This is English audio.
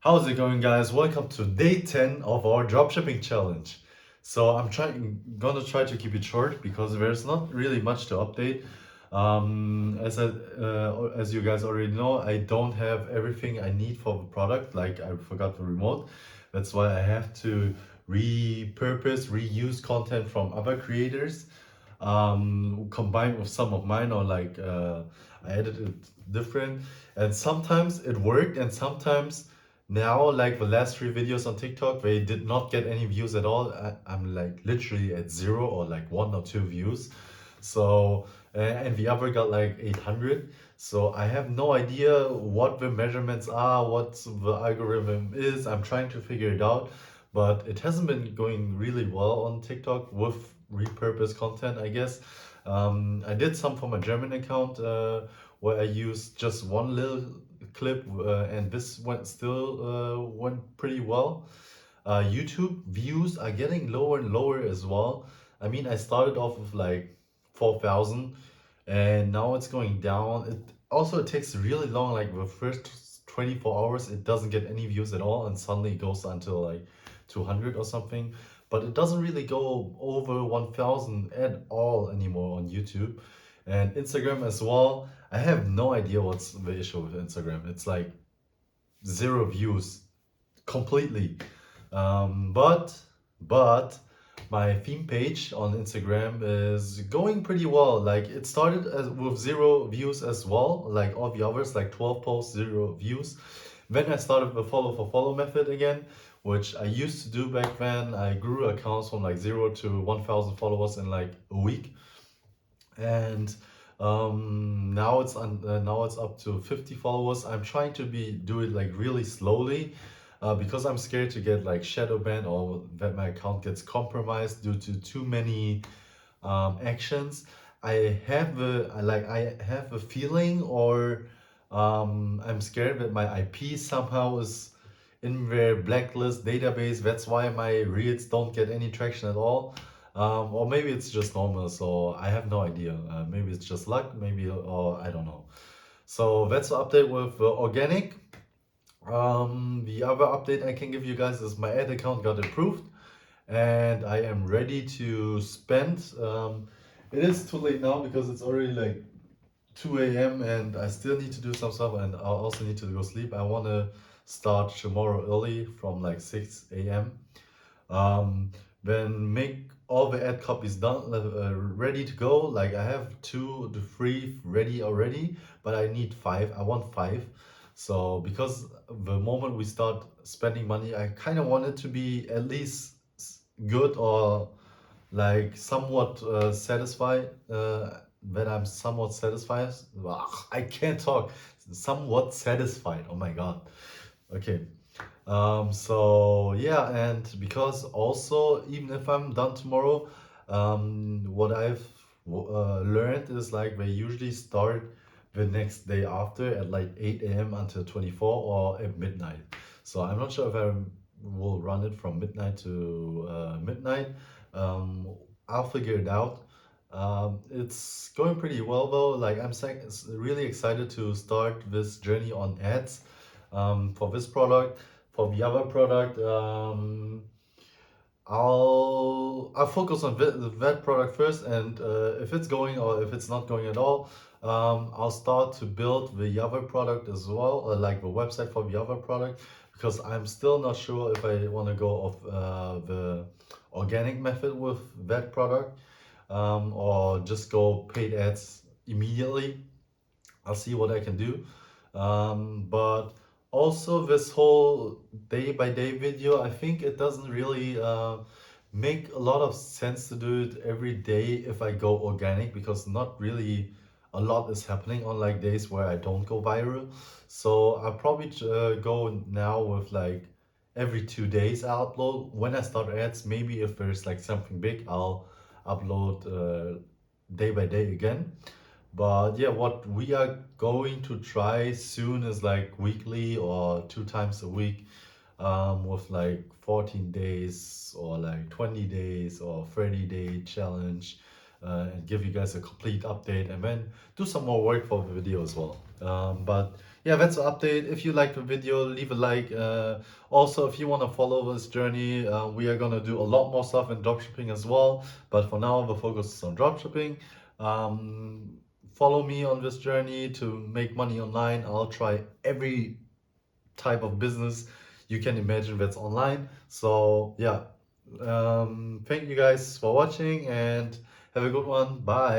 How's it going, guys? Welcome to day 10 of our dropshipping challenge. So gonna try to keep it short because there's not really much to update. As you guys already know, I don't have everything I need for the product. Like I forgot the remote. That's why I have to reuse content from other creators, combined with some of mine, or I edited it different. And sometimes it worked, and sometimes now, like the last three videos on TikTok, they did not get any views at all. I'm like literally at zero or like one or two views. So, and the other got like 800. So I have no idea what the measurements are, what the algorithm is. I'm trying to figure it out, but it hasn't been going really well on TikTok with repurposed content, I guess. I did some for my German account, where I used just one little clip, and this went pretty well. YouTube views are getting lower and lower as well. I mean, I started off with like 4,000, and now it's going down. It takes really long, like the first 24 hours, it doesn't get any views at all, and suddenly it goes until like 200 or something. But it doesn't really go over 1,000 at all anymore on YouTube. And Instagram as well. I have no idea what's the issue with Instagram. It's like zero views completely. But my theme page on Instagram is going pretty well. Like it started with zero views as well, like all the others, like 12 posts, zero views. Then I started the follow for follow method again, which I used to do back then. I grew accounts from like zero to 1,000 followers in like a week, and now it's up to 50 followers. I'm trying to do it like really slowly, because I'm scared to get like shadow banned or that my account gets compromised due to too many actions. I have a feeling, or I'm scared that my IP somehow is in their blacklist database. That's why my reels don't get any traction at all. Or maybe it's just normal, so I have no idea. Maybe it's just luck, maybe, or I don't know. So that's the update with organic. The other update I can give you guys is my ad account got approved, and I am ready to spend. It is too late now because it's already like 2 a.m. and I still need to do some stuff, and I also need to go sleep. I want to start tomorrow early from like 6 a.m. Um, then make all the ad copies done, ready to go. Like I have 2 to 3 ready already, but I need five. I want five. So because the moment we start spending money, I kind of want it to be at least good, or like somewhat satisfied. That I'm somewhat satisfied. Ugh, I can't talk. Somewhat satisfied. Oh my god. Okay. So yeah, and because also, even if I'm done tomorrow, what I've learned is like they usually start the next day after at like 8 a.m. until 24 or at midnight. So I'm not sure if I will run it from midnight to midnight. Um, I'll figure it out. It's going pretty well though. Like really excited to start this journey on ads, for this product. For the other product, I'll focus on that product first, and if it's going or if it's not going at all, I'll start to build the other product as well, like the website for the other product, because I'm still not sure if I want to go off the organic method with that product, or just go paid ads immediately. I'll see what I can do. But also, this whole day by day video, I think it doesn't really make a lot of sense to do it every day if I go organic, because not really a lot is happening on like days where I don't go viral. So I'll probably go now with like every 2 days I upload. When I start ads, maybe if there's like something big, I'll upload day by day again. But yeah, what we are going to try soon is like weekly or 2 times a week, with like 14 days or like 20 days or 30-day challenge, and give you guys a complete update, and then do some more work for the video as well. But yeah, that's the update. If you like the video, leave a like. Also, if you want to follow this journey, we are gonna do a lot more stuff in dropshipping as well. But for now, the focus is on dropshipping. Um, Follow me on this journey to make money online. I'll try every type of business you can imagine that's online. So yeah, thank you guys for watching and have a good one. Bye.